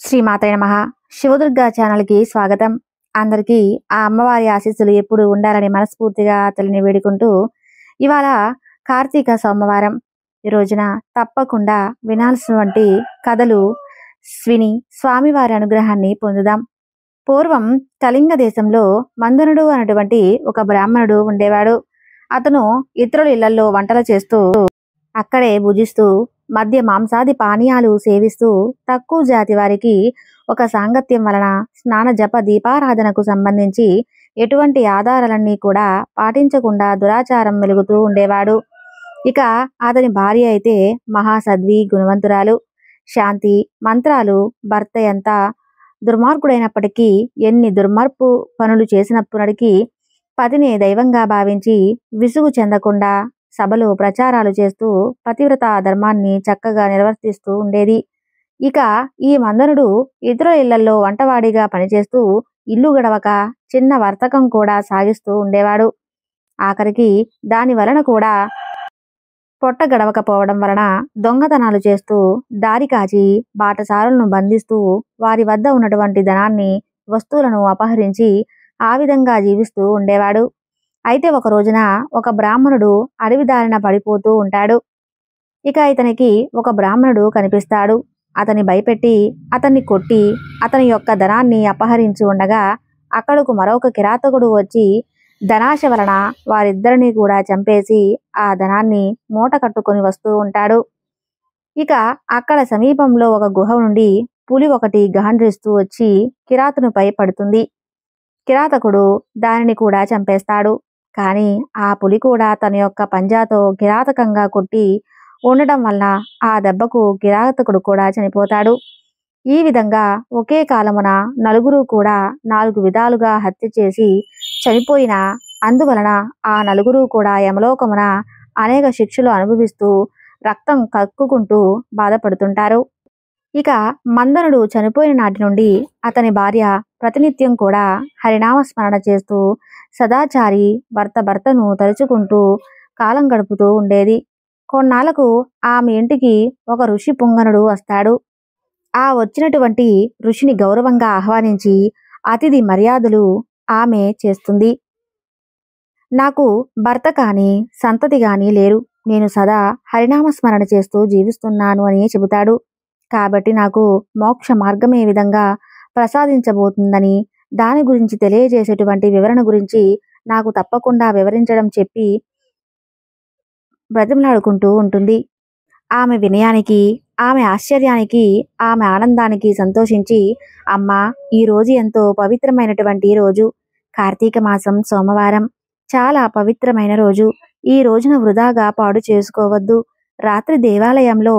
శ్రీమాతే నమః. శివదుర్గా ఛానల్కి స్వాగతం. అందరికీ ఆ అమ్మవారి ఆశీస్సులు ఎప్పుడు ఉండాలని మనస్ఫూర్తిగా తల్లిని వేడుకుంటూ, ఇవాళ కార్తీక సోమవారం. ఈ రోజున తప్పకుండా వినాల్సినటువంటి కథలు విని స్వామివారి అనుగ్రహాన్ని పొందుదాం. పూర్వం కళింగ దేశంలో మందనుడు అనేటువంటి ఒక బ్రాహ్మణుడు ఉండేవాడు. అతను ఇతరుల ఇళ్లలో వంటలు చేస్తూ అక్కడే భుజిస్తూ మద్య మాంసాది పానీయాలు సేవిస్తూ తక్కువ జాతి వారికి ఒక సాంగత్యం వలన స్నాన జప దీపారాధనకు సంబంధించి ఎటువంటి ఆధారాలన్నీ కూడా పాటించకుండా దురాచారం వెలుగుతూ ఉండేవాడు. ఇక అతని భార్య అయితే మహాసద్వి గుణవంతురాలు. శాంతి మంత్రాలు. భర్త ఎంత దుర్మార్గుడైనప్పటికీ, ఎన్ని దుర్మార్పు పనులు చేసినప్పటికీ పతిని దైవంగా భావించి విసుగు చెందకుండా సభలో ప్రచారాలు చేస్తూ పతివ్రత ధర్మాన్ని చక్కగా నిర్వర్తిస్తూ ఉండేది. ఇక ఈ మందనుడు ఇతరుల ఇళ్లలో వంటవాడిగా పనిచేస్తూ ఇల్లు గడవక చిన్న వర్తకం కూడా సాగిస్తూ ఉండేవాడు. ఆఖరికి దాని వలన కూడా పొట్ట గడవకపోవడం వలన దొంగతనాలు చేస్తూ దారి కాచి బాటసారులను బంధిస్తూ వారి వద్ద ఉన్నటువంటి ధనాన్ని వస్తువులను అపహరించి ఆ విధంగా జీవిస్తూ ఉండేవాడు. అయితే ఒక రోజున ఒక బ్రాహ్మణుడు అడవి దారిన పడిపోతూ ఉంటాడు. ఇక ఇతనికి ఒక బ్రాహ్మణుడు కనిపిస్తాడు. అతన్ని భయపెట్టి అతన్ని కొట్టి అతని యొక్క ధనాన్ని అపహరించి ఉండగా అక్కడకు మరొక కిరాతకుడు వచ్చి ధనాశ వలన వారిద్దరిని కూడా చంపేసి ఆ ధనాన్ని మూట కట్టుకొని వస్తూ ఉంటాడు. ఇక అక్కడ సమీపంలో ఒక గుహ నుండి పులి ఒకటి గాండ్రిస్తూ వచ్చి కిరాతునిపై పడుతుంది. కిరాతకుడు దానిని కూడా చంపేస్తాడు. కానీ ఆ పులి కూడా తన యొక్క పంజాతో కిరాతకంగా కొట్టి ఉండటం వల్ల ఆ దెబ్బకు కిరాతకుడు కూడా చనిపోతాడు. ఈ విధంగా ఒకే కాలమున నలుగురు కూడా 4 విధాలుగా హత్య చేసి చనిపోయిన అందువలన ఆ నలుగురు కూడా యమలోకమున అనేక శిక్షలు అనుభవిస్తూ రక్తం కక్కుకుంటూ బాధపడుతుంటారు. ఇక మందనుడు చనిపోయిన నాటి నుండి అతని భార్య ప్రతినిత్యం కూడా హరినామస్మరణ చేస్తూ సదాచారి భర్తను తలుచుకుంటూ కాలం గడుపుతూ ఉండేది. కొన్నాళ్లకు ఆమె ఇంటికి ఒక ఋషి పుంగనుడు వస్తాడు. ఆ వచ్చినటువంటి ఋషిని గౌరవంగా ఆహ్వానించి అతిథి మర్యాదలు ఆమె చేస్తుంది. నాకు భర్త కానీ సంతతి కానీ లేరు. నేను సదా హరినామస్మరణ చేస్తూ జీవిస్తున్నాను అని చెబుతాడు. కాబట్టి నాకు మోక్ష మార్గం ఏ విధంగా ప్రసాదించబోతుందని, దాని గురించి తెలియజేసేటువంటి వివరణ గురించి నాకు తప్పకుండా వివరించడం చెప్పి బ్రతిమలాడుకుంటూ ఉంటుంది. ఆమె వినయానికి, ఆమె ఆశ్చర్యానికి, ఆమె ఆనందానికి సంతోషించి, అమ్మా, ఈ రోజు ఎంతో పవిత్రమైనటువంటి రోజు. కార్తీక మాసం సోమవారం. చాలా పవిత్రమైన రోజు. ఈ రోజున వృధాగా పాడు చేసుకోవద్దు. రాత్రి దేవాలయంలో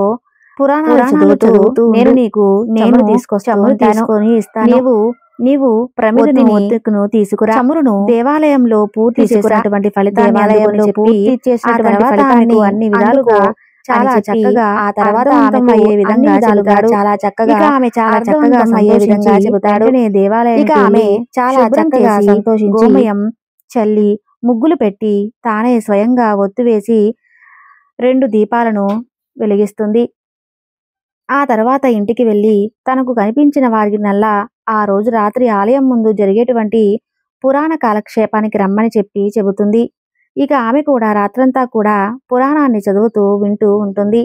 పురాణాలు చదువుతూ నేను నీకు తీసుకొని ఇస్తాను. నీవు ప్రమిదను తీసుకురా. చమురును దేవాలయంలో పూర్తి చేసినటువంటి ఫలితాన్ని అన్ని విధాలుగా చాలా చక్కగా ఆ తర్వాత అయ్యే విధంగా చెబుతాడు. చాలా చక్కగా ఆమె చాలా చక్కగా అయ్యే విధంగా చెబుతాడు. దేవాలయం ఆమె చాలా చక్కగా సంతోషించి గోమయం చల్లి ముగ్గులు పెట్టి తానే స్వయంగా ఒత్తివేసి 2 దీపాలను వెలిగిస్తుంది. ఆ తర్వాత ఇంటికి వెళ్ళి తనకు కనిపించిన వారినల్లా ఆ రోజు రాత్రి ఆలయం ముందు జరిగేటువంటి పురాణ కాలక్షేపానికి రమ్మని చెబుతుంది. ఇక ఆమె కూడా రాత్రంతా కూడా పురాణాన్ని చదువుతూ వింటూ ఉంటుంది.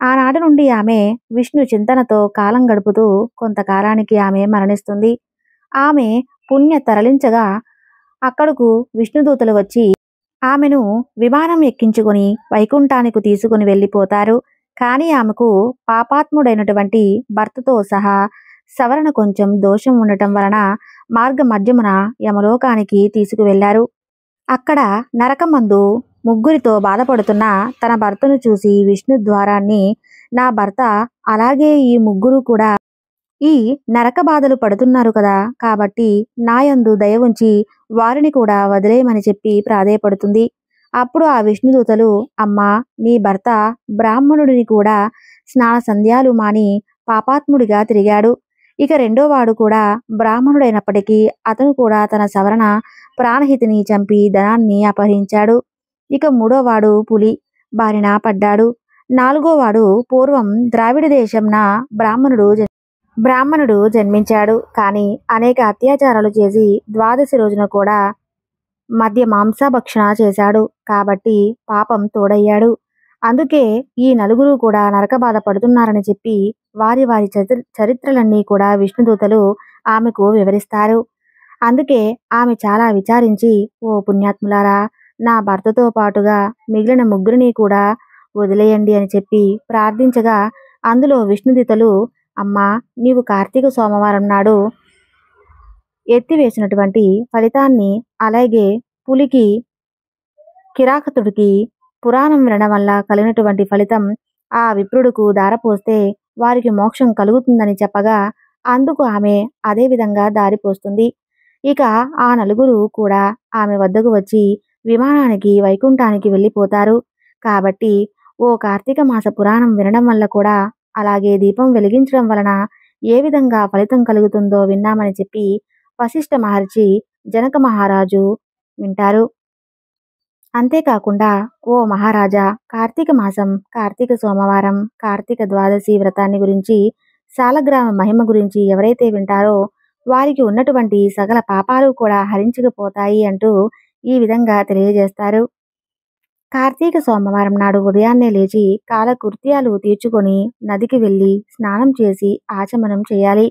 ఆనాటి నుండి ఆమె విష్ణు చింతనతో కాలం గడుపుతూ కొంతకాలానికి ఆమె మరణిస్తుంది. ఆమె పుణ్య తరలించగా అక్కడకు విష్ణుదూతలు వచ్చి ఆమెను విమానం ఎక్కించుకొని వైకుంఠానికి తీసుకుని వెళ్ళిపోతారు. కానీ ఆమెకు పాపాత్ముడైనటువంటి భర్తతో సహా సవరణ కొంచెం దోషం ఉండటం వలన మార్గ మధ్యమున యమలోకానికి తీసుకువెళ్లారు. అక్కడ నరకమందు ముగ్గురితో బాధపడుతున్న తన భర్తను చూసి విష్ణు ద్వారాన్ని, నా భర్త అలాగే ఈ ముగ్గురు కూడా ఈ నరక బాధలు పడుతున్నారు కదా, కాబట్టి నాయందు దయ ఉంచి వారిని కూడా వదిలేయమని చెప్పి ప్రాధేయపడుతుంది. అప్పుడు ఆ విష్ణుదూతలు, అమ్మా, నీ భర్త బ్రాహ్మణుడిని కూడా స్నాన సంధ్యాలు మాని పాపాత్ముడిగా తిరిగాడు. ఇక రెండోవాడు కూడా బ్రాహ్మణుడైనప్పటికీ అతను కూడా తన సవరణ ప్రాణహితిని చంపి ధనాన్ని అపహరించాడు. ఇక మూడోవాడు పులి బారిన పడ్డాడు. 4గోవాడు పూర్వం ద్రావిడ దేశంన బ్రాహ్మణుడు బ్రాహ్మణుడు జన్మించాడు. కానీ అనేక అత్యాచారాలు చేసి ద్వాదశి రోజున కూడా మద్య మాంసభక్షణ చేశాడు. కాబట్టి పాపం తోడయ్యాడు. అందుకే ఈ నలుగురు కూడా నరకబాధ పడుతున్నారని చెప్పి వారి వారి చరిత్రలన్నీ కూడా విష్ణుదూతలు ఆమెకు వివరిస్తారు. అందుకే ఆమె చాలా విచారించి, ఓ పుణ్యాత్ములారా, నా భర్తతో పాటుగా మిగిలిన ముగ్గురిని కూడా వదిలేయండి అని చెప్పి ప్రార్థించగా, అందులో విష్ణుదూతలు, అమ్మా, నీవు కార్తీక సోమవారం నాడు ఎత్తివేసినటువంటి ఫలితాన్ని, అలాగే పులికి కిరాతకుడికి పురాణం వినడం వల్ల కలిగినటువంటి ఫలితం ఆ విప్రుడుకు దారపోస్తే వారికి మోక్షం కలుగుతుందని చెప్పగా, అందుకు ఆమె అదే విధంగా దారిపోస్తుంది. ఇక ఆ నలుగురు కూడా ఆమె వద్దకు వచ్చి విమానానికి వైకుంఠానికి వెళ్ళిపోతారు. కాబట్టి ఓ కార్తీక మాస పురాణం వినడం వల్ల కూడా, అలాగే దీపం వెలిగించడం వలన ఏ విధంగా ఫలితం కలుగుతుందో విన్నామని చెప్పి వశిష్ఠ మహర్షి జనక మహారాజు వింటారు. అంతేకాకుండా, ఓ మహారాజా, కార్తీక మాసం, కార్తీక సోమవారం, కార్తీక ద్వాదశి వ్రతాన్ని గురించి, సాలగ్రామ మహిమ గురించి ఎవరైతే వింటారో వారికి ఉన్నటువంటి సకల పాపాలు కూడా హరించుకుపోతాయి అంటూ ఈ విధంగా తెలియజేస్తారు. కార్తీక సోమవారం నాడు ఉదయాన్నే లేచి కాలకృత్యాలు తీర్చుకొని నదికి వెళ్ళి స్నానం చేసి ఆచమనం చేయాలి.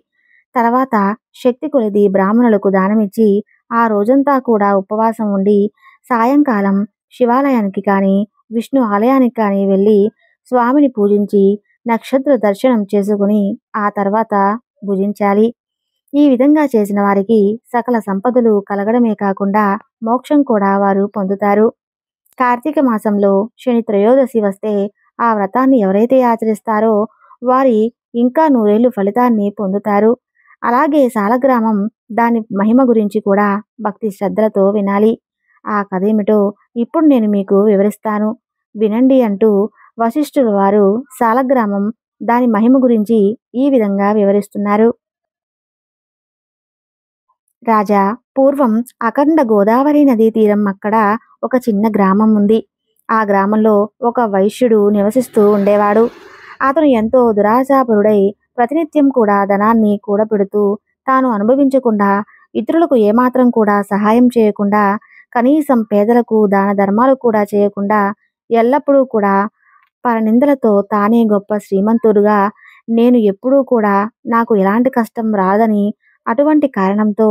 తర్వాత శక్తి కొలది బ్రాహ్మణులకు దానమిచ్చి ఆ రోజంతా కూడా ఉపవాసం ఉండి సాయంకాలం శివాలయానికి కానీ విష్ణు ఆలయానికి కానీ వెళ్ళి స్వామిని పూజించి నక్షత్ర దర్శనం చేసుకుని ఆ తర్వాత భుజించాలి. ఈ విధంగా చేసిన వారికి సకల సంపదలు కలగడమే కాకుండా మోక్షం కూడా వారు పొందుతారు. కార్తీక మాసంలో శని త్రయోదశి వస్తే ఆ వ్రతాన్ని ఎవరైతే ఆచరిస్తారో వారి ఇంకా 100 ఏళ్ళు ఫలితాన్ని పొందుతారు. అలాగే సాలగ్రామం, దాని మహిమ గురించి కూడా భక్తి శ్రద్ధలతో వినాలి. ఆ కథేమిటో ఇప్పుడు నేను మీకు వివరిస్తాను, వినండి అంటూ వశిష్ఠుల వారు సాలగ్రామం, దాని మహిమ గురించి ఈ విధంగా వివరిస్తున్నారు. రాజా, పూర్వం అఖండ గోదావరి నదీ తీరం అక్కడ ఒక చిన్న గ్రామం ఉంది. ఆ గ్రామంలో ఒక వైశ్యుడు నివసిస్తూ ఉండేవాడు. అతను ఎంతో దురాశాపరుడై ప్రతినిత్యం కూడా ధనాన్ని కూడబెడుతూ తాను అనుభవించకుండా, ఇతరులకు ఏమాత్రం కూడా సహాయం చేయకుండా, కనీసం పేదలకు దాన ధర్మాలు కూడా చేయకుండా, ఎల్లప్పుడూ కూడా పరనిందలతో తానే గొప్ప శ్రీమంతుడుగా, నేను ఎప్పుడూ కూడా నాకు ఎలాంటి కష్టం రాదని, అటువంటి కారణంతో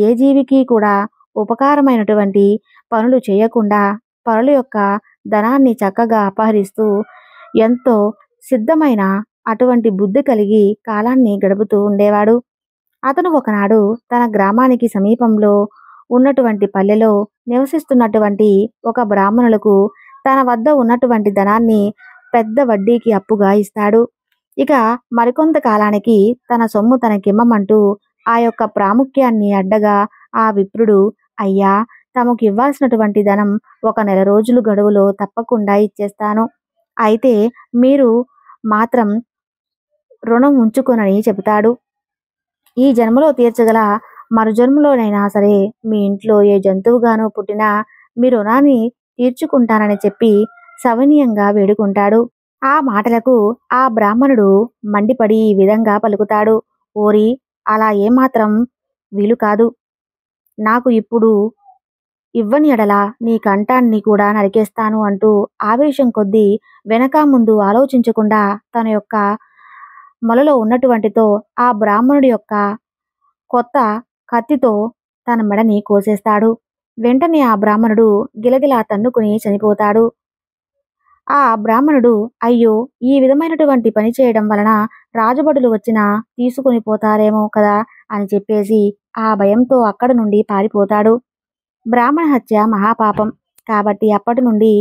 ఏ జీవికి కూడా ఉపకారమైనటువంటి పనులు చేయకుండా పరుల యొక్క ధనాన్ని చక్కగా అపహరిస్తూ ఎంతో సిద్ధమైన అటువంటి బుద్ధి కలిగి కాలాన్ని గడుపుతూ ఉండేవాడు. అతను ఒకనాడు తన గ్రామానికి సమీపంలో ఉన్నటువంటి పల్లెలో నివసిస్తున్నటువంటి ఒక బ్రాహ్మణులకు తన వద్ద ఉన్నటువంటి ధనాన్ని పెద్ద వడ్డీకి అప్పుగా ఇస్తాడు. ఇక మరికొంత కాలానికి తన సొమ్ము తనకిమ్మమంటూ ఆ యొక్క ప్రాముఖ్యాన్ని అడ్డగా ఆ విప్రుడు, అయ్యా, తమకు ఇవ్వాల్సినటువంటి ధనం 1 నెల రోజులు గడువులో తప్పకుండా ఇచ్చేస్తాను, అయితే మీరు మాత్రం రుణం ఉంచుకొనని చెబుతాడు. ఈ జన్మలో తీర్చగల మరు జన్మలోనైనా సరే మీ ఇంట్లో ఏ జంతువుగానో పుట్టినా మీ రుణాన్ని తీర్చుకుంటానని చెప్పి సవినయంగా వేడుకుంటాడు. ఆ మాటలకు ఆ బ్రాహ్మణుడు మండిపడి ఈ విధంగా పలుకుతాడు, ఓరి, అలా ఏమాత్రం వీలు కాదు. నాకు ఇప్పుడు ఇవ్వని ఎడల నీ కంఠాన్ని కూడా నరికేస్తాను అంటూ ఆవేశం కొద్దీ వెనక ముందు ఆలోచించకుండా తన యొక్క మొలలో ఉన్నటువంటితో ఆ బ్రాహ్మణుడి యొక్క కొత్త కత్తితో తన మెడని కోసేస్తాడు. వెంటనే ఆ బ్రాహ్మణుడు గిలగిలా తన్నుకుని చనిపోతాడు. ఆ బ్రాహ్మణుడు, అయ్యో, ఈ విధమైనటువంటి పని చేయడం వలన రాజభటులు వచ్చినా తీసుకొని పోతారేమో కదా అని చెప్పేసి ఆ భయంతో అక్కడ నుండి పారిపోతాడు. బ్రాహ్మణ హత్య మహాపాపం కాబట్టి అప్పటి నుండి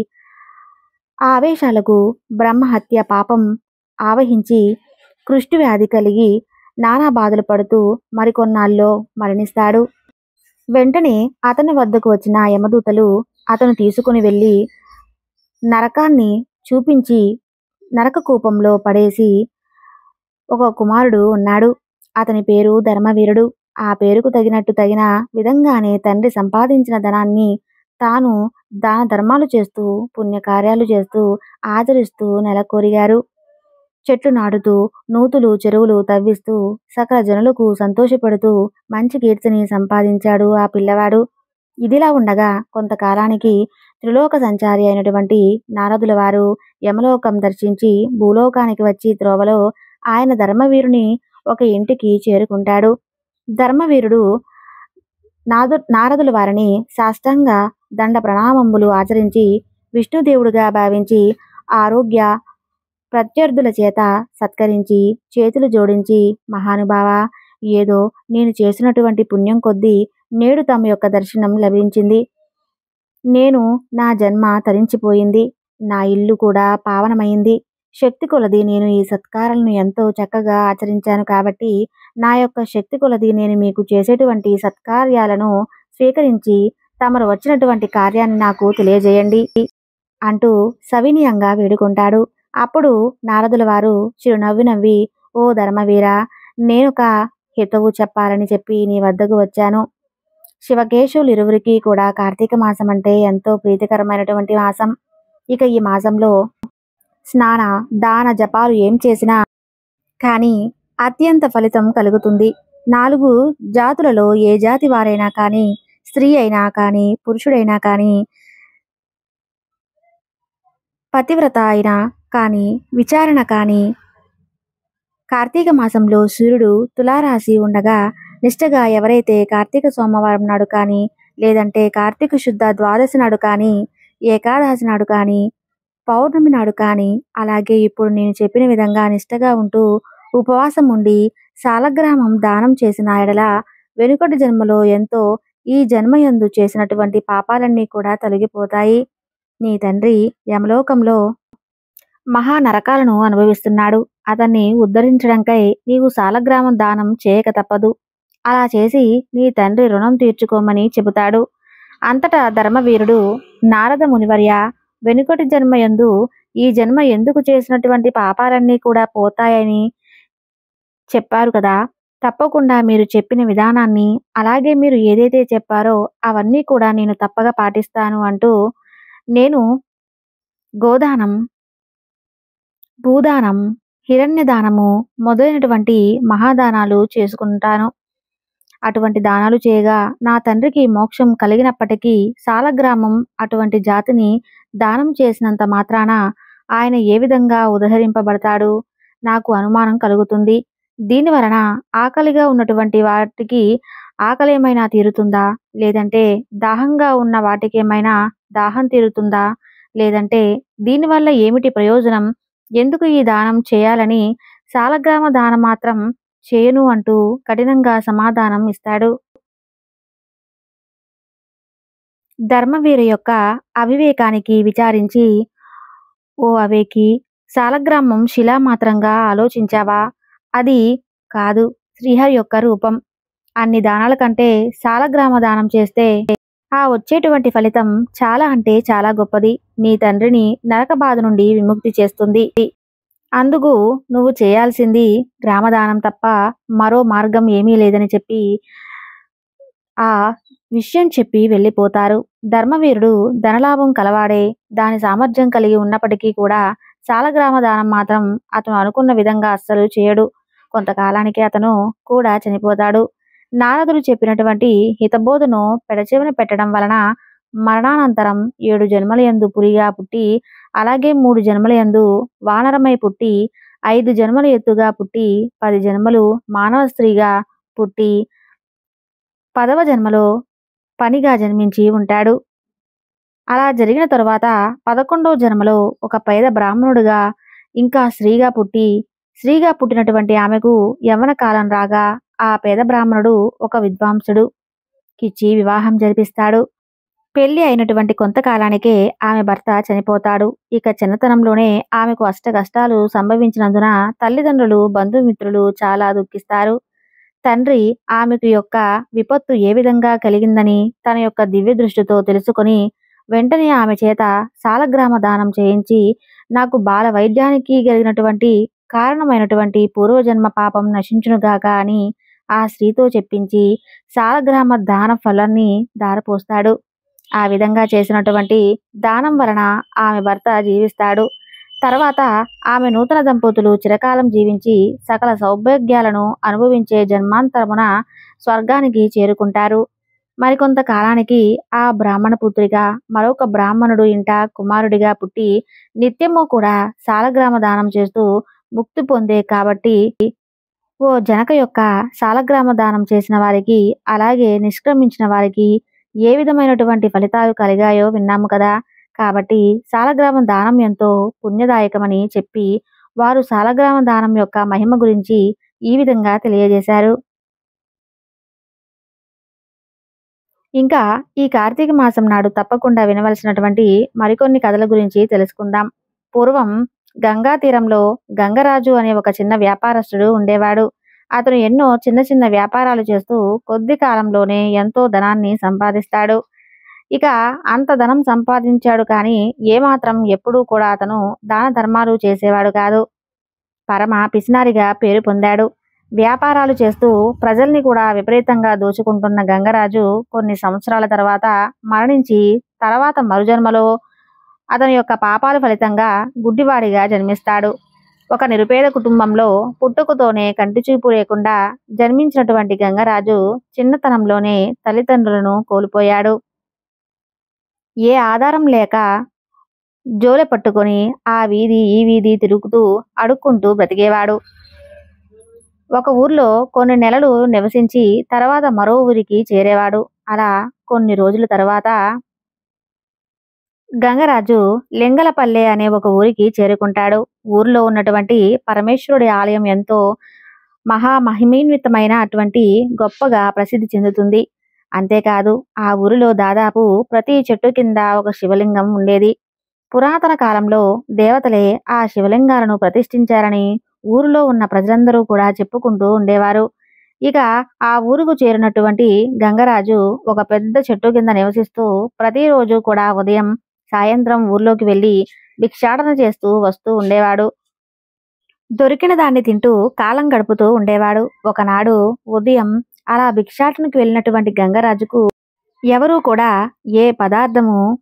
ఆ ఆవేశాలకు బ్రహ్మహత్య పాపం ఆవహించి కృష్టి వ్యాధి కలిగి నానా బాధలు పడుతూ మరికొన్నాళ్ళలో మరణిస్తాడు. వెంటనే అతని వద్దకు వచ్చిన యమదూతలు అతను తీసుకుని వెళ్ళి నరకాన్ని చూపించి నరక కూపంలో పడేసి, ఒక కుమారుడు ఉన్నాడు. అతని పేరు ధర్మవీరుడు. ఆ పేరుకు తగిన విధంగానే తండ్రి సంపాదించిన ధనాన్ని తాను దాన ధర్మాలు చేస్తూ పుణ్యకార్యాలు చేస్తూ ఆచరిస్తూ నెలకొరిగారు. చెట్లు నాటుతూ, నూతులు, చెరువులు తవ్విస్తూ, సకల జనులకు సంతోషపెడుతూ మంచి కీర్తిని సంపాదించాడు ఆ పిల్లవాడు. ఇదిలా ఉండగా కొంతకాలానికి త్రిలోక సంచారి అయినటువంటి నారదుల వారు యమలోకం దర్శించి భూలోకానికి వచ్చి త్రోవలో ఆయన ధర్మవీరుని ఒక ఇంటికి చేరుకుంటాడు. ధర్మవీరుడు నారదుల వారిని సాష్టాంగ దండ ప్రణామంబులు ఆచరించి విష్ణుదేవుడుగా భావించి ఆరోగ్య ప్రత్యర్థుల చేత సత్కరించి చేతులు జోడించి, మహానుభావా, ఏదో నేను చేసినటువంటి పుణ్యం కొద్దీ నేడు తమ యొక్క దర్శనం లభించింది. నేను నా జన్మ తరించిపోయింది. నా ఇల్లు కూడా పావనమైంది. శక్తి కొలది నేను ఈ సత్కారాలను ఎంతో చక్కగా ఆచరించాను కాబట్టి నా యొక్క శక్తి కొలది నేను మీకు చేసేటువంటి సత్కార్యాలను స్వీకరించి తమరు వచ్చినటువంటి కార్యాన్ని నాకు తెలియజేయండి అంటూ సవినయంగా వేడుకుంటాడు. అప్పుడు నారదుల వారు చిరునవ్వి నవ్వి, ఓ ధర్మవీర, నేనొక హితవు చెప్పాలని చెప్పి నీ వద్దకు వచ్చాను. శివకేశవులిరువురికి కూడా కార్తీక మాసం అంటే ఎంతో ప్రీతికరమైనటువంటి మాసం. ఇక ఈ మాసంలో స్నాన దాన జపాలు ఏం చేసినా కానీ అత్యంత ఫలితం కలుగుతుంది. 4 జాతులలో ఏ జాతి వారైనా కానీ, స్త్రీ అయినా కానీ, పురుషుడైనా కానీ, పతివ్రత అయినా కానీ, విచారణ కానీ, కార్తీక మాసంలో సూర్యుడు తులారాశి ఉండగా నిష్టగా ఎవరైతే కార్తీక సోమవారం నాడు కానీ, లేదంటే కార్తీక శుద్ధ ద్వాదశి నాడు కానీ, ఏకాదశి నాడు కానీ, పౌర్ణమి నాడు కానీ, అలాగే ఇప్పుడు నేను చెప్పిన విధంగా నిష్టగా ఉంటూ ఉపవాసం ఉండి సాలగ్రామం దానం చేసిన ఎడల వెనుకటి జన్మలో ఎంతో ఈ జన్మయందు చేసినటువంటి పాపాలన్నీ కూడా తొలగిపోతాయి. నీ తండ్రి యమలోకంలో మహా నరకాలను అనుభవిస్తున్నాడు. అతన్ని ఉద్ధరించడంకై నీవు సాలగ్రామం దానం చేయక తప్పదు. అలా చేసి నీ తండ్రి రుణం తీర్చుకోమని చెబుతాడు. అంతటా ధర్మవీరుడు, నారద మునివర్య, వెనుకటి జన్మయందు ఈ జన్మ ఎందుకు చేసినటువంటి పాపాలన్నీ కూడా పోతాయని చెప్పారు కదా, తప్పకుండా మీరు చెప్పిన విధానాన్ని, అలాగే మీరు ఏదైతే చెప్పారో అవన్నీ కూడా నేను తప్పగా పాటిస్తాను అంటూ నేను గోదానం, భూదానం, హిరణ్యదానము మొదలైనటువంటి మహాదానాలు చేసుకుంటాను. అటువంటి దానాలు చేయగా నా తండ్రికి మోక్షం కలిగినప్పటికీ సాలగ్రామం అటువంటి జాతిని దానం చేసినంత మాత్రాన ఆయన ఏ విధంగా ఉదహరింపబడతాడు? నాకు అనుమానం కలుగుతుంది. దీనివలన ఆకలిగా ఉన్నటువంటి వాటికి ఆకలేమైనా తీరుతుందా? లేదంటే దాహంగా ఉన్న వాటికేమైనా దాహం తీరుతుందా? లేదంటే దీనివల్ల ఏమిటి ప్రయోజనం? ఎందుకు ఈ దానం చేయాలని సాలగ్రామ దానం మాత్రం చేయను అంటూ కఠినంగా సమాధానం ఇస్తాడు. ధర్మవీర యొక్క అవివేకానికి విచారించి, ఓ అవేకి, సాలగ్రామం శిలామాత్రంగా ఆలోచించావా? అది కాదు, శ్రీహరి యొక్క రూపం. అన్ని దానాల కంటే సాలగ్రామ దానం చేస్తే ఆ వచ్చేటువంటి ఫలితం చాలా అంటే చాలా గొప్పది. నీ తండ్రిని నరక బాధ నుండి విముక్తి చేస్తుంది. అందుకు నువ్వు చేయాల్సింది గ్రామదానం తప్ప మరో మార్గం ఏమీ లేదని చెప్పి ఆ విషయం చెప్పి వెళ్ళిపోతారు. ధర్మవీరుడు ధనలాభం కలవాడే, దాని సామర్థ్యం కలిగి ఉన్నప్పటికీ కూడా సాలగ్రామ దానం మాత్రం అతను అనుకున్న విధంగా అస్సలు చేయడు. కొంతకాలానికి అతను కూడా చనిపోతాడు. నారదుడు చెప్పినటువంటి హితబోధను పెడచెవిన పెట్టడం వలన మరణానంతరం 7 జన్మలయందు పులిగా పుట్టి, అలాగే 3 జన్మలయందు వానరమై పుట్టి, 5 జన్మలు ఎత్తుగా పుట్టి, 10 జన్మలు మానవ స్త్రీగా పుట్టి, 10వ జన్మలో పనిగా జన్మించి ఉంటాడు. అలా జరిగిన తరువాత 11వ జన్మలో ఒక పేద బ్రాహ్మణుడుగా ఇంకా స్త్రీగా పుట్టి, స్త్రీగా పుట్టినటువంటి ఆమెకు యవ్వన కాలం రాగా ఆ పేద బ్రాహ్మణుడు ఒక విద్వాంసుడు కిచ్చి వివాహం జరిపిస్తాడు. పెళ్లి అయినటువంటి కొంతకాలానికే ఆమె భర్త చనిపోతాడు. ఇక చిన్నతనంలోనే ఆమెకు అష్ట కష్టాలు సంభవించినందున తల్లిదండ్రులు, బంధుమిత్రులు చాలా దుఃఖిస్తారు. తండ్రి ఆమెకు యొక్క విపత్తు ఏ విధంగా కలిగిందని తన యొక్క దివ్య దృష్టితో తెలుసుకొని వెంటనే ఆమె చేత సాలగ్రామ దానం చేయించి, నాకు బాల వైద్యానికి కలిగినటువంటి కారణమైనటువంటి పూర్వజన్మ పాపం నశించునుగాక అని ఆ స్త్రీతో చెప్పించి సాలగ్రామ దాన ఫలాన్ని దారపోస్తాడు. ఆ విధంగా చేసినటువంటి దానం వలన ఆమె భర్త జీవిస్తాడు. తర్వాత ఆమె నూతన దంపతులు చిరకాలం జీవించి సకల సౌభాగ్యాలను అనుభవించే జన్మాంతరమున స్వర్గానికి చేరుకుంటారు. మరికొంత కాలానికి ఆ బ్రాహ్మణ పుత్రిక మరొక బ్రాహ్మణుడు ఇంట కుమారుడిగా పుట్టి నిత్యము కూడా సాలగ్రామ దానం చేస్తూ ముక్తి పొందే కాబట్టి ఓ జనక యొక్క సాలగ్రామ దానం చేసిన వారికి అలాగే నిష్క్రమించిన వారికి ఏ విధమైనటువంటి ఫలితాలు కలిగాయో విన్నాము కదా. కాబట్టి సాలగ్రామ దానం ఎంతో పుణ్యదాయకమని చెప్పి వారు సాలగ్రామ దానం యొక్క మహిమ గురించి ఈ విధంగా తెలియజేశారు. ఇంకా ఈ కార్తీక మాసం నాడు తప్పకుండా వినవలసినటువంటి మరికొన్ని కథల గురించి తెలుసుకుందాం. పూర్వం గంగా తీరంలో గంగరాజు అనే ఒక చిన్న వ్యాపారస్తుడు ఉండేవాడు. అతను ఎన్నో చిన్న చిన్న వ్యాపారాలు చేస్తూ కొద్ది కాలంలోనే ఎంతో ధనాన్ని సంపాదిస్తాడు. ఇక అంత ధనం సంపాదించాడు కానీ ఏమాత్రం ఎప్పుడూ కూడా అతను దాన ధర్మాలు చేసేవాడు కాదు. పరమ పిసినారిగా పేరు పొందాడు. వ్యాపారాలు చేస్తూ ప్రజల్ని కూడా విపరీతంగా దోచుకుంటున్న గంగరాజు కొన్ని సంవత్సరాల తర్వాత మరణించి తర్వాత మరుజన్మలో అతని యొక్క పాపాల ఫలితంగా గుడ్డివాడిగా జన్మిస్తాడు. ఒక నిరుపేద కుటుంబంలో పుట్టుకతోనే కంటిచూపు లేకుండా జన్మించినటువంటి గంగరాజు చిన్నతనంలోనే తల్లిదండ్రులను కోల్పోయాడు. ఏ ఆధారం లేక జోలె పట్టుకొని ఆ వీధి ఈ వీధి తిరుగుతూ అడుక్కుంటూ బ్రతికేవాడు. ఒక ఊర్లో కొన్ని నెలలు నివసించి తర్వాత మరో ఊరికి చేరేవాడు. అలా కొన్ని రోజుల తర్వాత గంగరాజు లింగలపల్లె అనే ఒక ఊరికి చేరుకుంటాడు. ఊర్లో ఉన్నటువంటి పరమేశ్వరుడి ఆలయం ఎంతో మహామహిమాన్వితమైన అటువంటి గొప్పగా ప్రసిద్ధి చెందుతుంది. అంతేకాదు ఆ ఊరిలో దాదాపు ప్రతి చెట్టు కింద ఒక శివలింగం ఉండేది. పురాతన కాలంలో దేవతలే ఆ శివలింగాలను ప్రతిష్ఠించారని ఊరిలో ఉన్న ప్రజలందరూ కూడా చెప్పుకుంటూ ఉండేవారు. ఇక ఆ ఊరుకు చేరినటువంటి గంగరాజు ఒక పెద్ద చెట్టు కింద నివసిస్తూ ప్రతిరోజు కూడా ఉదయం సాయంత్రం ఊర్లోకి వెళ్ళి భిక్షాటన చేస్తూ వస్తూ ఉండేవాడు. దొరికిన దాన్ని తింటూ కాలం గడుపుతూ ఉండేవాడు. ఒకనాడు ఉదయం అలా భిక్షాటనకు వెళ్ళినటువంటి గంగరాజుకు ఎవరూ కూడా ఏ పదార్థము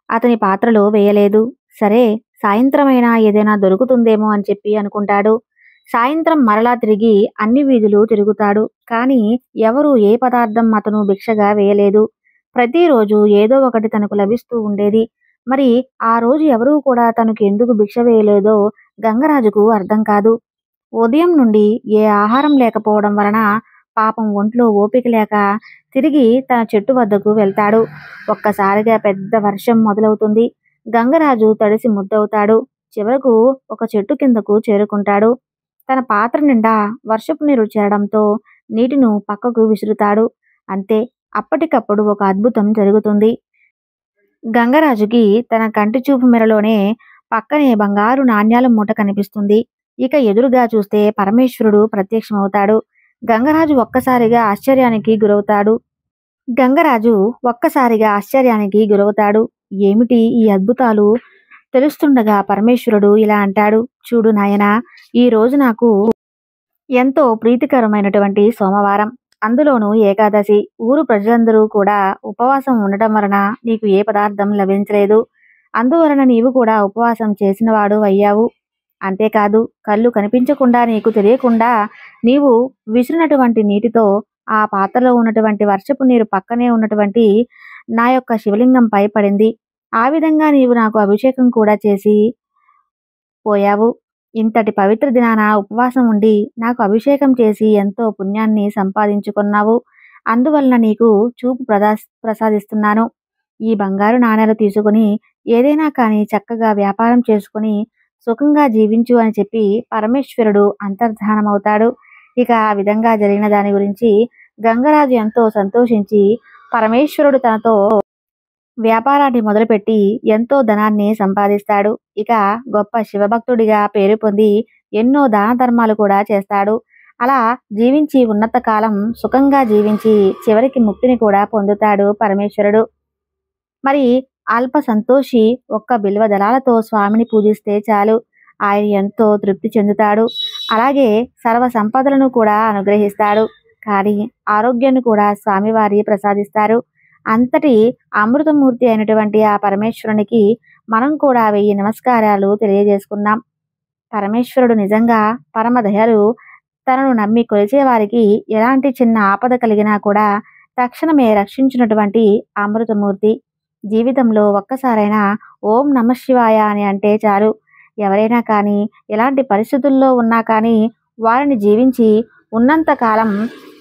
అతని పాత్రలో వేయలేదు. సరే సాయంత్రమైనా ఏదైనా దొరుకుతుందేమో అని చెప్పి అనుకుంటాడు. సాయంత్రం మరలా తిరిగి అన్ని వీధులు తిరుగుతాడు. కానీ ఎవరు ఏ పదార్థం అతను భిక్షగా వేయలేదు. ప్రతిరోజు ఏదో ఒకటి తనకు లభిస్తూ ఉండేది. మరి ఆ రోజు ఎవరూ కూడా తనకు ఎందుకు భిక్ష వేయలేదో గంగరాజుకు అర్థం కాదు. ఉదయం నుండి ఏ ఆహారం లేకపోవడం వలన పాపం ఒంట్లో ఓపిక లేక తిరిగి తన చెట్టు వద్దకు వెళ్తాడు. ఒక్కసారిగా పెద్ద వర్షం మొదలవుతుంది. గంగరాజు తడిసి ముద్దవుతాడు. చివరకు ఒక చెట్టు కిందకు చేరుకుంటాడు. తన పాత్ర నిండా వర్షపు నీరు చేరడంతో నీటిను పక్కకు విసురుతాడు. అంతే, అప్పటికప్పుడు ఒక అద్భుతం జరుగుతుంది. గంగరాజుకి తన కంటి చూపు మేరలోనే పక్కనే బంగారు నాణ్యాల మూట కనిపిస్తుంది. ఇక ఎదురుగా చూస్తే పరమేశ్వరుడు ప్రత్యక్షమవుతాడు. గంగరాజు ఒక్కసారిగా ఆశ్చర్యానికి గురవుతాడు. ఏమిటి ఈ అద్భుతాలు? తెలుస్తుండగా పరమేశ్వరుడు ఇలా అంటాడు, చూడు నాయనా, ఈ రోజు నాకు ఎంతో ప్రీతికరమైనటువంటి సోమవారం, అందులోనూ ఏకాదశి. ఊరు ప్రజలందరూ కూడా ఉపవాసం ఉండటం వలన నీకు ఏ పదార్థం లభించలేదు. అందువలన నీవు కూడా ఉపవాసం చేసినవాడు అయ్యావు. అంతేకాదు కళ్ళు కనిపించకుండా నీకు తెలియకుండా నీవు విసిరినటువంటి నీటితో ఆ పాత్రలో ఉన్నటువంటి వర్షపు నీరు పక్కనే ఉన్నటువంటి నా యొక్క శివలింగంపై పడింది. ఆ విధంగా నీవు నాకు అభిషేకం కూడా చేసి పోయావు. ఇంతటి పవిత్ర దినాన ఉపవాసం ఉండి నాకు అభిషేకం చేసి ఎంతో పుణ్యాన్ని సంపాదించుకున్నావు. అందువలన నీకు చూపు ప్రసాదిస్తున్నాను. ఈ బంగారు నాణేలు తీసుకుని ఏదైనా కానీ చక్కగా వ్యాపారం చేసుకుని సుఖంగా జీవించు అని చెప్పి పరమేశ్వరుడు అంతర్ధానమవుతాడు. ఇక ఆ విధంగా జరిగిన దాని గురించి గంగరాజు ఎంతో సంతోషించి పరమేశ్వరుడు తనతో వ్యాపారాన్ని మొదలుపెట్టి ఎంతో ధనాన్ని సంపాదిస్తాడు. ఇక గొప్ప శివభక్తుడిగా పేరు పొంది ఎన్నో దాన ధర్మాలు కూడా చేస్తాడు. అలా జీవించి ఉన్నత కాలం సుఖంగా జీవించి చివరికి ముక్తిని కూడా పొందుతాడు పరమేశ్వరుడు. మరి అల్ప సంతోషి ఒక్క బిల్వ దళాలతో స్వామిని పూజిస్తే చాలు, ఆయన ఎంతో తృప్తి చెందుతాడు. అలాగే సర్వ సంపదలను కూడా అనుగ్రహిస్తాడు. కానీ ఆరోగ్యాన్ని కూడా స్వామివారి ప్రసాదిస్తారు. అంతటి అమృతమూర్తి అయినటువంటి ఆ పరమేశ్వరునికి మనం కూడా 1000 నమస్కారాలు తెలియజేసుకున్నాం. పరమేశ్వరుడు నిజంగా పరమ దయాళువు. తనను నమ్మి కొలిచే వారికి ఎలాంటి చిన్న ఆపద కలిగినా కూడా తక్షణమే రక్షించినటువంటి అమృతమూర్తి. జీవితంలో ఒక్కసారైనా ఓం నమః శివాయ అని అంటే చాలు. ఎవరైనా కానీ ఎలాంటి పరిస్థితుల్లో ఉన్నా కానీ వారిని జీవించి ఉన్నంత కాలం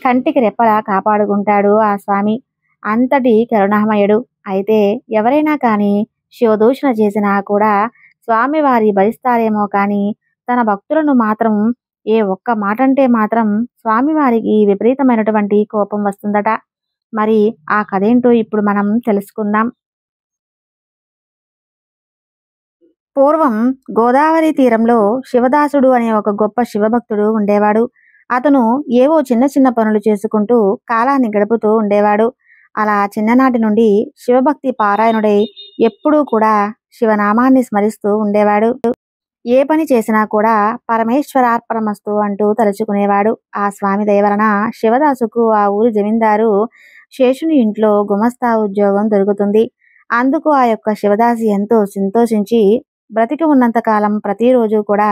కంటికి రెప్పలా కాపాడుకుంటాడు ఆ స్వామి. అంతటి కరుణామయుడు. అయితే ఎవరైనా కానీ శివదూషణ చేసినా కూడా స్వామివారి భరిస్తారేమో కానీ తన భక్తులను మాత్రం ఏ ఒక్క మాటంటే మాత్రం స్వామివారికి విపరీతమైనటువంటి కోపం వస్తుందట. మరి ఆ కథేంటో ఇప్పుడు మనం తెలుసుకుందాం. పూర్వం గోదావరి తీరంలో శివదాసుడు అనే ఒక గొప్ప శివభక్తుడు ఉండేవాడు. అతను ఏవో చిన్న చిన్న పనులు చేసుకుంటూ కాలాన్ని గడుపుతూ ఉండేవాడు. అలా చిన్ననాటి నుండి శివభక్తి పారాయణుడై ఎప్పుడూ కూడా శివనామాన్ని స్మరిస్తూ ఉండేవాడు. ఏ పని చేసినా కూడా పరమేశ్వరార్పణమస్తు అంటూ తలుచుకునేవాడు. ఆ స్వామి దయ వలన శివదాసుకు ఆ ఊరి జమీందారు శేషుని ఇంట్లో గుమస్తా ఉద్యోగం దొరుకుతుంది. అందుకు ఆ యొక్క శివదాసి ఎంతో సంతోషించి బ్రతికి ఉన్నంత కాలం ప్రతిరోజు కూడా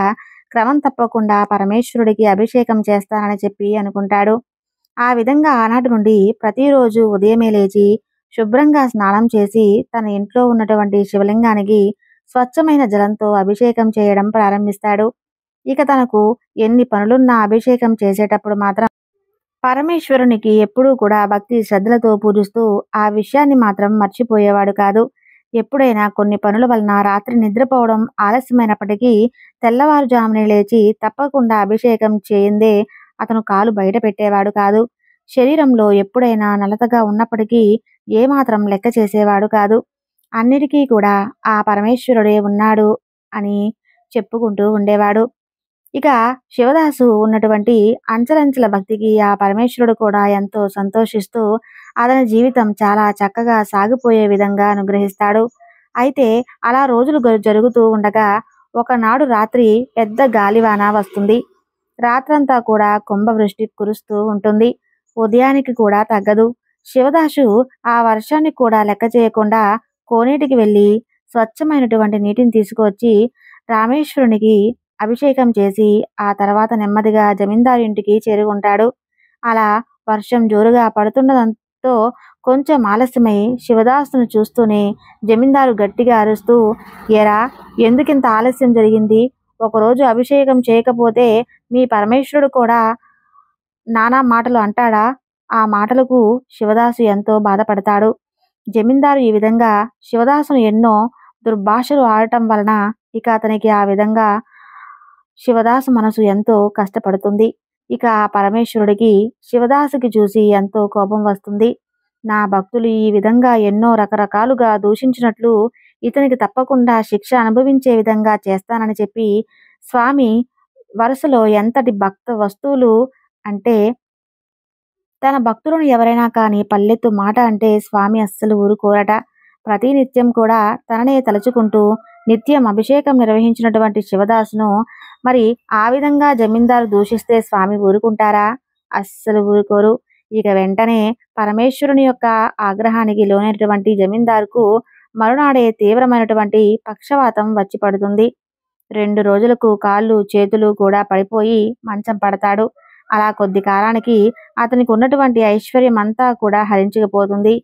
క్రమం తప్పకుండా పరమేశ్వరుడికి అభిషేకం చేస్తానని చెప్పి అనుకుంటాడు. ఆ విధంగా ఆనాటి నుండి ప్రతిరోజు ఉదయమే లేచి శుభ్రంగా స్నానం చేసి తన ఇంట్లో ఉన్నటువంటి శివలింగానికి స్వచ్ఛమైన జలంతో అభిషేకం చేయడం ప్రారంభిస్తాడు. ఇక తనకు ఎన్ని పనులున్నా అభిషేకం చేసేటప్పుడు మాత్రం పరమేశ్వరునికి ఎప్పుడూ కూడా భక్తి శ్రద్ధలతో పూజిస్తూ ఆ విషయాన్ని మాత్రం మర్చిపోయేవాడు కాదు. ఎప్పుడైనా కొన్ని పనుల వలన రాత్రి నిద్రపోవడం ఆలస్యమైనప్పటికీ తెల్లవారుజామునే లేచి తప్పకుండా అభిషేకం చేయందే అతను కాలు బయట పెట్టేవాడు కాదు. శరీరంలో ఎప్పుడైనా నలతగా ఉన్నప్పటికీ ఏమాత్రం లెక్క చేసేవాడు కాదు. అన్నిటికీ కూడా ఆ పరమేశ్వరుడే ఉన్నాడు అని చెప్పుకుంటూ ఉండేవాడు. ఇక శివదాసు ఉన్నటువంటి అంచలంచల భక్తికి ఆ పరమేశ్వరుడు కూడా ఎంతో సంతోషిస్తూ అతని జీవితం చాలా చక్కగా సాగిపోయే విధంగా అనుగ్రహిస్తాడు. అయితే అలా రోజులు జరుగుతూ ఉండగా ఒకనాడు రాత్రి పెద్ద గాలివాన వస్తుంది. రాత్రంతా కూడా కుంభవృష్టి కురుస్తూ ఉంటుంది. ఉదయానికి కూడా తగ్గదు. శివదాసు ఆ వర్షాన్ని కూడా లెక్క చేయకుండా కోనేటికి వెళ్ళి స్వచ్ఛమైనటువంటి నీటిని తీసుకువచ్చి రామేశ్వరునికి అభిషేకం చేసి ఆ తర్వాత నెమ్మదిగా జమీందారు ఇంటికి చేరుకుంటాడు. అలా వర్షం జోరుగా పడుతున్నదంతో కొంచెం ఆలస్యమై శివదాసును చూస్తూనే జమీందారు గట్టిగా అరుస్తూ, "ఏరా, ఎందుకింత ఆలస్యం జరిగింది? ఒకరోజు అభిషేకం చేయకపోతే మీ పరమేశ్వరుడు కూడా నానా మాటలు అంటాడా?" ఆ మాటలకు శివదాసు ఎంతో బాధపడతాడు. జమీందారు ఈ విధంగా శివదాసును ఎన్నో దుర్భాషలు ఆడటం వలన ఇక అతనికి ఆ విధంగా శివదాసు మనసు ఎంతో కష్టపడుతుంది. ఇక ఆ పరమేశ్వరుడికి శివదాసుకి చూసి ఎంతో కోపం వస్తుంది. నా భక్తులు ఈ విధంగా ఎన్నో రకరకాలుగా దూషించినట్లు ఇతనికి తప్పకుండా శిక్ష అనుభవించే విధంగా చేస్తానని చెప్పి స్వామి వరుసలో ఎంతటి భక్త వస్తువులు అంటే తన భక్తులను ఎవరైనా కానీ పల్లెత్తు మాట అంటే స్వామి అస్సలు ఊరుకోరట. ప్రతినిత్యం కూడా తననే తలుచుకుంటూ నిత్యం అభిషేకం నిర్వహించినటువంటి శివదాసును మరి ఆ విధంగా జమీందారు దూషిస్తే స్వామి ఊరుకుంటారా? అస్సలు ఊరుకోరు. ఇక వెంటనే పరమేశ్వరుని యొక్క ఆగ్రహానికి లోనైనటువంటి జమీందారుకు మరునాడే తీవ్రమైనటువంటి పక్షవాతం వచ్చి పడుతుంది. 2 రోజులకు కాళ్ళు చేతులు కూడా పడిపోయి మంచం పడతాడు. అలా కొద్ది కాలానికి అతనికి ఉన్నటువంటి ఐశ్వర్యం అంతా కూడా హరించుకుపోతుంది.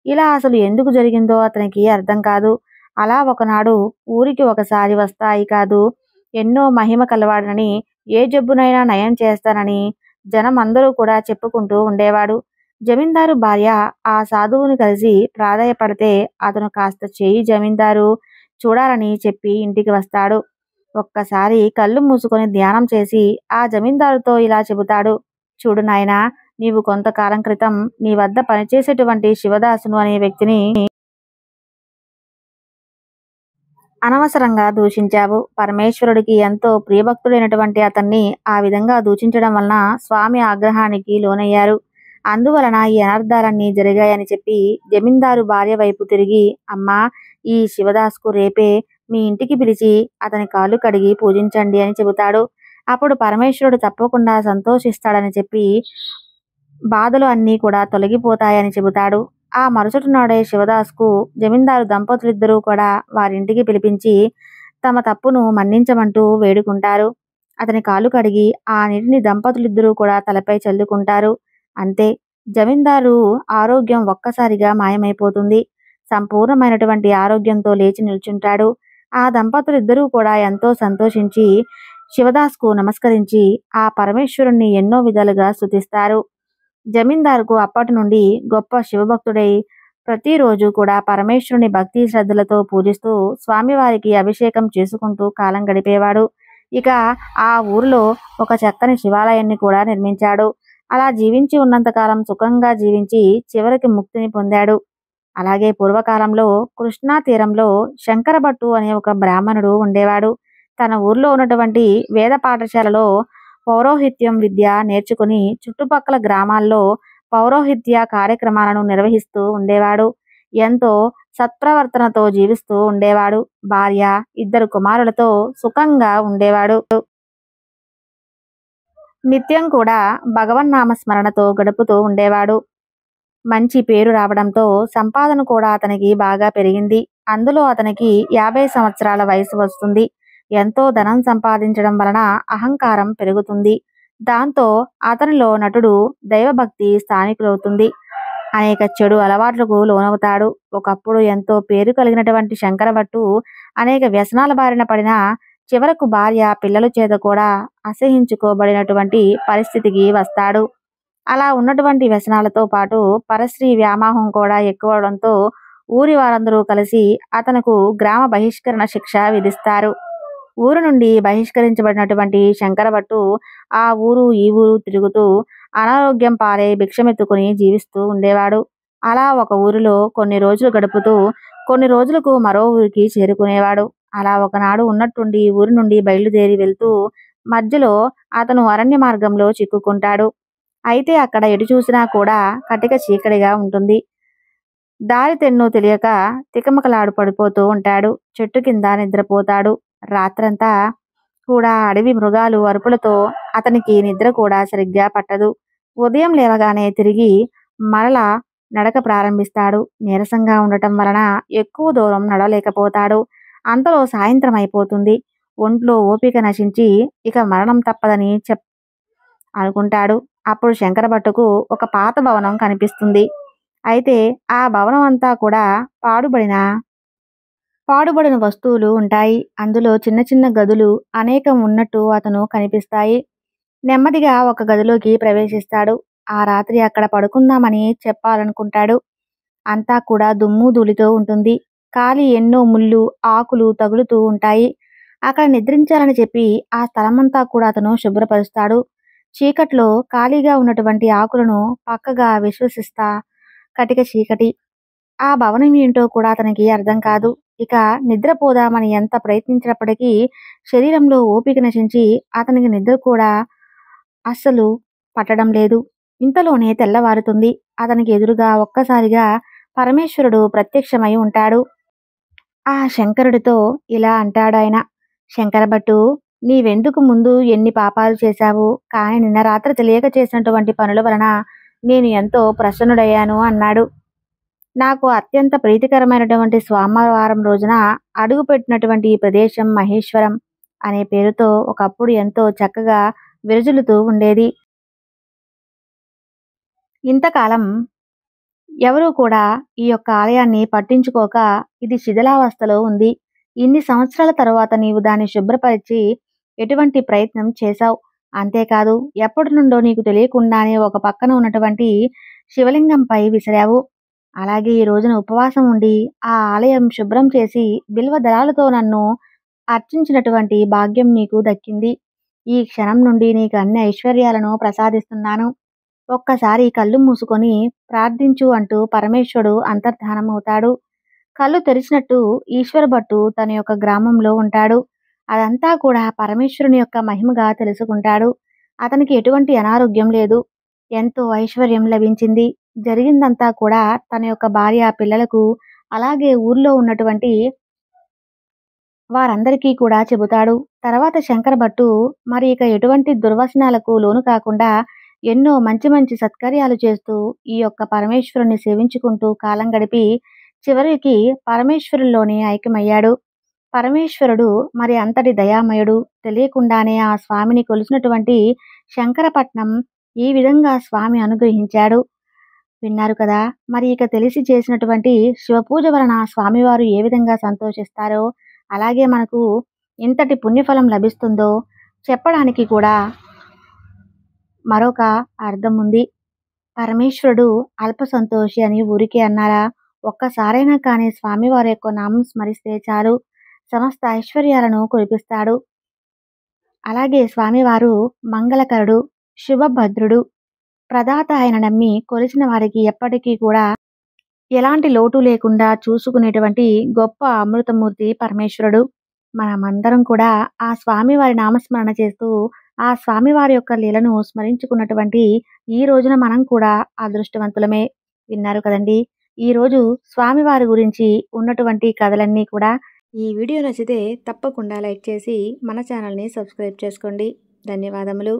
ఇలా అసలు ఎందుకు జరిగిందో అతనికి అర్థం కాదు. అలా ఒకనాడు ఊరికి ఒకసారి వస్తాయి కాదు ఎన్నో మహిమ కలవాడనని ఏ జబ్బునైనా నయం చేస్తానని జనం అందరూ కూడా చెప్పుకుంటూ ఉండేవాడు. జమీందారు భార్య ఆ సాధువుని కలిసి ప్రాధేయపడితే అతను కాస్త చేయి జమీందారు చూడాలని చెప్పి ఇంటికి వస్తాడు. ఒక్కసారి కళ్ళు మూసుకొని ధ్యానం చేసి ఆ జమీందారుతో ఇలా చెబుతాడు, "చూడు నాయనా, నీవు కొంతకాలం క్రితం నీ వద్ద పనిచేసేటువంటి శివదాసును అనే వ్యక్తిని అనవసరంగా దూషించావు. పరమేశ్వరుడికి ఎంతో ప్రియభక్తుడైనటువంటి అతన్ని ఆ విధంగా దూషించడం వలన స్వామి ఆగ్రహానికి లోనయ్యారు. అందువలన ఈ అనర్థాలన్నీ జరిగాయని చెప్పి జమీందారు భార్య వైపు తిరిగి, అమ్మా, ఈ శివదాసుకు రేపే మీ ఇంటికి పిలిచి అతని కాళ్ళు కడిగి పూజించండి అని చెబుతాడు. అప్పుడు పరమేశ్వరుడు తప్పకుండా సంతోషిస్తాడని చెప్పి బాధలు అన్నీ కూడా తొలగిపోతాయని చెబుతాడు. ఆ మరుసటి నాడే శివదాస్కు జమీందారు దంపతులిద్దరూ కూడా వారింటికి పిలిపించి తమ తప్పును మన్నించమంటూ వేడుకుంటారు. అతని కాళ్ళు కడిగి ఆ నీటిని దంపతులిద్దరూ కూడా తలపై చల్లుకుంటారు. అంతే, జమీందారు ఆరోగ్యం ఒక్కసారిగా మాయమైపోతుంది. సంపూర్ణమైనటువంటి ఆరోగ్యంతో లేచి నిల్చుంటాడు. ఆ దంపతులిద్దరూ కూడా ఎంతో సంతోషించి శివదాస్కు నమస్కరించి ఆ పరమేశ్వరుణ్ణి ఎన్నో విధాలుగా స్తుతిస్తారు. జమీందారుకు అప్పటి నుండి గొప్ప శివభక్తుడై ప్రతిరోజు కూడా పరమేశ్వరుని భక్తి శ్రద్ధలతో పూజిస్తూ స్వామివారికి అభిషేకం చేసుకుంటూ కాలం గడిపేవాడు. ఇక ఆ ఊరిలో ఒక చక్కని శివాలయాన్ని కూడా నిర్మించాడు. అలా జీవించి ఉన్నంతకాలం సుఖంగా జీవించి చివరికి ముక్తిని పొందాడు. అలాగే పూర్వకాలంలో కృష్ణా తీరంలో శంకరభట్టు అనే ఒక బ్రాహ్మణుడు ఉండేవాడు. తన ఊర్లో ఉన్నటువంటి వేద పాఠశాలలో పౌరోహిత్యం విద్య నేర్చుకుని చుట్టుపక్కల గ్రామాల్లో పౌరోహిత్య కార్యక్రమాలను నిర్వహిస్తూ ఉండేవాడు. ఎంతో సత్ప్రవర్తనతో జీవిస్తూ ఉండేవాడు. భార్య, 2 కుమారులతో సుఖంగా ఉండేవాడు. నిత్యం కూడా భగవన్నామ స్మరణతో గడుపుతూ ఉండేవాడు. మంచి పేరు రావడంతో సంపాదన కూడా అతనికి బాగా పెరిగింది. అందులో అతనికి 50 సంవత్సరాల వయసు వస్తుంది. ఎంతో ధనం సంపాదించడం వలన అహంకారం పెరుగుతుంది. దాంతో అతనిలో నటుడు దైవభక్తి స్థానికులవుతుంది. అనేక చెడు అలవాట్లకు లోనవుతాడు. ఒకప్పుడు ఎంతో పేరు కలిగినటువంటి శంకరభట్టు అనేక వ్యసనాల బారిన పడినా చివరకు భార్య, పిల్లల చేత కూడా అసహించుకోబడినటువంటి పరిస్థితికి వస్తాడు. అలా ఉన్నటువంటి వ్యసనాలతో పాటు పరశ్రీ వ్యామోహం కూడా ఎక్కువవడంతో ఊరి వారందరూ కలిసి అతనుకు గ్రామ బహిష్కరణ శిక్ష విధిస్తారు. ఊరు నుండి బహిష్కరించబడినటువంటి శంకరభట్టు ఆ ఊరు ఈ ఊరు తిరుగుతూ అనారోగ్యం పాలై భిక్షమెత్తుకుని జీవిస్తూ ఉండేవాడు. అలా ఒక ఊరిలో కొన్ని రోజులు గడుపుతూ కొన్ని రోజులకు మరో ఊరికి చేరుకునేవాడు. అలా ఒకనాడు ఉన్నట్టుండి ఊరి నుండి బయలుదేరి వెళ్తూ మధ్యలో అతను అరణ్య మార్గంలో చిక్కుకుంటాడు. అయితే అక్కడ ఎటు చూసినా కూడా కటిక చీకటిగా ఉంటుంది. దారి తెన్నూ తెలియక తికమకలాడు పడిపోతూ ఉంటాడు. చెట్టు కింద నిద్రపోతాడు. రాత్రంతా కూడా అడవి మృగాలు అరుపులతో అతనికి నిద్ర కూడా సరిగ్గా పట్టదు. ఉదయం లేవగానే తిరిగి మరలా నడక ప్రారంభిస్తాడు. నీరసంగా ఉండటం వలన ఎక్కువ దూరం నడవలేకపోతాడు. అంతలో సాయంత్రం అయిపోతుంది. ఒంట్లో ఓపిక నశించి ఇక మరణం తప్పదని అనుకుంటాడు. అప్పుడు శంకరభట్టుకు ఒక పాత భవనం కనిపిస్తుంది. అయితే ఆ భవనం అంతా కూడా పాడుబడిన వస్తువులు ఉంటాయి. అందులో చిన్న చిన్న గదులు అనేకం ఉన్నట్టు అతను కనిపిస్తాయి. నెమ్మదిగా ఒక గదిలోకి ప్రవేశిస్తాడు. ఆ రాత్రి అక్కడ పడుకుందామని చెప్పాలనుకుంటాడు. అంతా కూడా దుమ్ము ధూళితో ఉంటుంది. కాలి ఎన్నో ముళ్ళు, ఆకులు తగులుతూ ఉంటాయి. అక్కడ నిద్రించాలని చెప్పి ఆ స్థలమంతా కూడా అతను శుభ్రపరుస్తాడు. చీకట్లో ఖాళీగా ఉన్నటువంటి ఆకులను పక్కగా విశ్వసిస్తా కటిక చీకటి. ఆ భవనం ఏంటో కూడా అతనికి అర్థం కాదు. ఇక నిద్రపోదామని ఎంత ప్రయత్నించినప్పటికీ శరీరంలో ఓపిక నశించి అతనికి నిద్ర కూడా అస్సలు పట్టడం లేదు. ఇంతలోనే తెల్లవారుతుంది. అతనికి ఎదురుగా ఒక్కసారిగా పరమేశ్వరుడు ప్రత్యక్షమై ఉంటాడు. ఆ శంకరుడితో ఇలా అంటాడాయన, శంకరభట్టు, నీవెందుకు ముందు ఎన్ని పాపాలు చేశావు, కానీ నిన్న రాత్రి తెలియక చేసినటువంటి పనుల వలన నేను ఎంతో ప్రసన్నుడయ్యాను అన్నాడు. నాకు అత్యంత ప్రీతికరమైనటువంటి సోమవారం రోజున అడుగుపెట్టినటువంటి ఈ ప్రదేశం మహేశ్వరం అనే పేరుతో ఒకప్పుడు ఎంతో చక్కగా విరజిల్లుతూ ఉండేది. ఇంతకాలం ఎవరూ కూడా ఈ యొక్క ఆలయాన్ని పట్టించుకోక ఇది శిథిలావస్థలో ఉంది. ఇన్ని సంవత్సరాల తరువాత నీవు దాన్ని శుభ్రపరిచి ఎటువంటి ప్రయత్నం చేశావు. అంతేకాదు ఎప్పటి నుండో నీకు తెలియకుండానే ఒక పక్కన ఉన్నటువంటి శివలింగంపై విసిరావు. అలాగే ఈ రోజున ఉపవాసం ఉండి ఆ ఆలయం శుభ్రం చేసి బిల్వ దళాలతో నన్ను అర్చించినటువంటి భాగ్యం నీకు దక్కింది. ఈ క్షణం నుండి నీకు అన్ని ఐశ్వర్యాలను ప్రసాదిస్తున్నాను. ఒక్కసారి కళ్ళు మూసుకొని ప్రార్థించు అంటూ పరమేశ్వరుడు అంతర్ధానమవుతాడు. కళ్ళు తెరిచినట్టు ఈశ్వరభట్టు తన యొక్క గ్రామంలో ఉంటాడు. అదంతా కూడా పరమేశ్వరుని యొక్క మహిమగా తెలుసుకుంటాడు. అతనికి ఎటువంటి అనారోగ్యం లేదు. ఎంతో ఐశ్వర్యం లభించింది. జరిగిందంతా కూడా తన యొక్క భార్య, పిల్లలకు అలాగే ఊర్లో ఉన్నటువంటి వారందరికీ కూడా చెబుతాడు. తర్వాత శంకరభట్టు మరి ఇక ఎటువంటి దుర్వచనాలకు లోను కాకుండా ఎన్నో మంచి మంచి సత్కార్యాలు చేస్తూ ఈ యొక్క పరమేశ్వరుని సేవించుకుంటూ కాలం గడిపి చివరికి పరమేశ్వరుల్లోనే ఐక్యమయ్యాడు. పరమేశ్వరుడు మరి అంతటి దయామయుడు. తెలియకుండానే ఆ స్వామిని కొలిసినటువంటి శంకరపట్నం ఈ విధంగా స్వామి అనుగ్రహించాడు. విన్నారు కదా! మరి ఇక తెలిసి చేసినటువంటి శివపూజ వలన స్వామివారు ఏ విధంగా సంతోషిస్తారో, అలాగే మనకు ఇంతటి పుణ్యఫలం లభిస్తుందో చెప్పడానికి కూడా మరొక అర్థం ఉంది. పరమేశ్వరుడు అల్ప సంతోషి అని ఊరికే అన్నారా? ఒక్కసారైనా కానీ స్వామివారి యొక్క నామం స్మరిస్తే చాలు సమస్త ఐశ్వర్యాలను కురిపిస్తాడు. అలాగే స్వామివారు మంగళకరుడు, శుభభద్రుడు, ప్రదాత ఆయన నమ్మి కొలిసిన వారికి ఎప్పటికీ కూడా ఎలాంటి లోటు లేకుండా చూసుకునేటువంటి గొప్ప అమృతమూర్తి పరమేశ్వరుడు. మనమందరం కూడా ఆ స్వామివారి నామస్మరణ చేస్తూ ఆ స్వామివారి యొక్క లీలను స్మరించుకున్నటువంటి ఈ రోజున మనం కూడా అదృష్టవంతులమే. విన్నారు కదండి! ఈరోజు స్వామివారి గురించి ఉన్నటువంటి కథలన్నీ కూడా. ఈ వీడియో నచ్చితే తప్పకుండా లైక్ చేసి మన ఛానల్ని సబ్స్క్రైబ్ చేసుకోండి. ధన్యవాదములు.